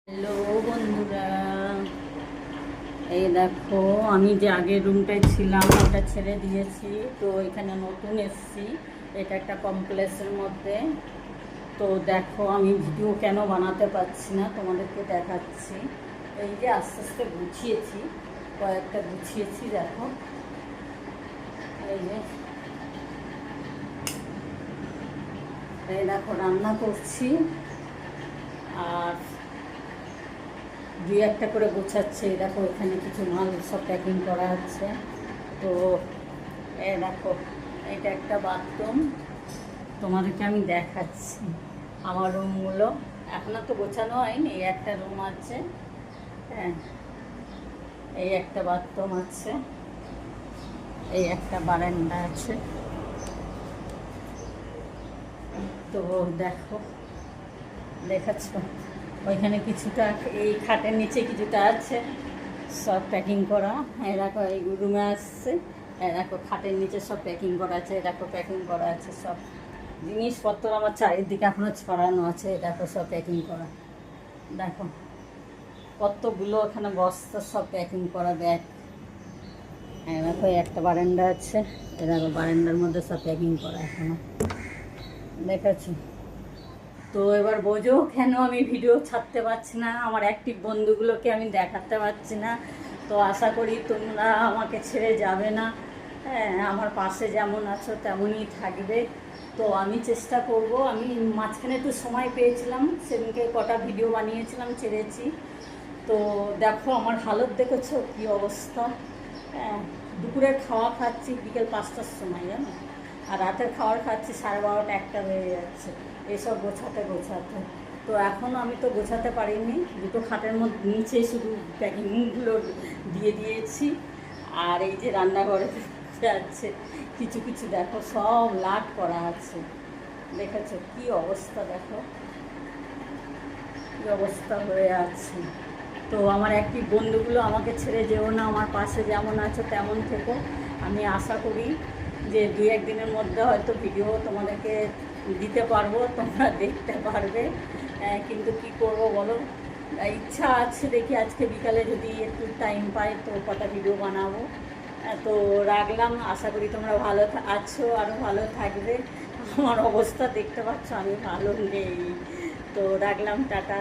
Hello বন্ধুরা, এই দেখো আমি যে আগের রুমটায় ছিলাম ওটা ছেড়ে দিয়েছি। তো এখানে নতুন এসেছি, এটা একটা কমপ্লেক্সের মধ্যে। তো দেখো আমি ভিডিও কেন বানাতে পারছি না, তোমাদেরকে দেখাচ্ছি। এই যে আস্তে আস্তে গুছিয়েছি, কয়েকটা গুছিয়েছি দেখো। এই যে এই দেখো রান্না করছি, আর দুই একটা করে গোছাচ্ছে। দেখো এখানে কিছু মাল সব প্যাকিং করা আছে। তো দেখো এটা একটা বাথরুম, তোমাদেরকে আমি দেখাচ্ছি আমার রুমগুলো। এখনও তো গোছানো হয়নি, এই একটা রুম আছে, হ্যাঁ, এই একটা বাথরুম আছে, এই একটা বারান্দা আছে। তো দেখো, দেখাচ্ছ ওইখানে কিছুটা, এই খাটের নিচে কিছুটা আছে সব প্যাকিং করা। এরকম এই রুমে আসছে, এরকম খাটের নিচে সব প্যাকিং করা আছে, এরকম প্যাকিং করা আছে সব জিনিসপত্র আমার চারিদিকে এখনও ছড়ানো আছে। দেখো সব প্যাকিং করা, দেখো কতগুলো এখানে বস্তা সব প্যাকিং করা ব্যাগ। দেখো একটা বারান্দা আছে, দেখো বারান্দার মধ্যে সব প্যাকিং করা এখনো, দেখাচ্ছি। তো এবার বোঝো কেন আমি ভিডিও ছাড়তে পারছি না, আমার অ্যাক্টিভ বন্ধুগুলোকে আমি দেখাতে পারছি না। তো আশা করি তোমরা আমাকে ছেড়ে যাবে না, হ্যাঁ, আমার পাশে যেমন আছো তেমনই থাকবে। তো আমি চেষ্টা করব, আমি মাঝখানে একটু সময় পেয়েছিলাম, সেদিনকে কটা ভিডিও বানিয়েছিলাম, ছেড়েছি। তো দেখো আমার হালত দেখেছো কী অবস্থা। হ্যাঁ, দুপুরের খাওয়া খাচ্ছি বিকেল 5টার সময়, জানো, আর রাতের খাবার খাচ্ছি 12:30 1টা বেজে যাচ্ছে এইসব গোছাতে গোছাতে। তো এখনও আমি তো গোছাতে পারিনি, দুটো খাটের মধ্যে নিচে শুধু প্যাকিংগুলো দিয়ে দিয়েছি। আর এই যে রান্নাঘরে যাচ্ছে কিছু কিছু, দেখো সব লাট করা আছে, দেখেছো কী অবস্থা, দেখো কী অবস্থা হয়ে আছে। তো আমার একটি বন্ধুগুলো আমাকে ছেড়ে যেও না, আমার পাশে যেমন আছো তেমন থেকো। আমি আশা করি যে 2-1 দিনের মধ্যে হয়তো ভিডিও তোমাদেরকে দিতে পারবো, তোমরা দেখতে পারবে। কিন্তু কি করব বলো, ইচ্ছা আছে, দেখি আজকে বিকালে যদি একটু টাইম পাই তো কটা ভিডিও বানাবো। তো রাখলাম, আশা করি তোমরা ভালো আছো, আরও ভালো থাকবে। আমার অবস্থা দেখতে পাচ্ছ, আমি ভালো নেই। তো রাখলাম, টাটা।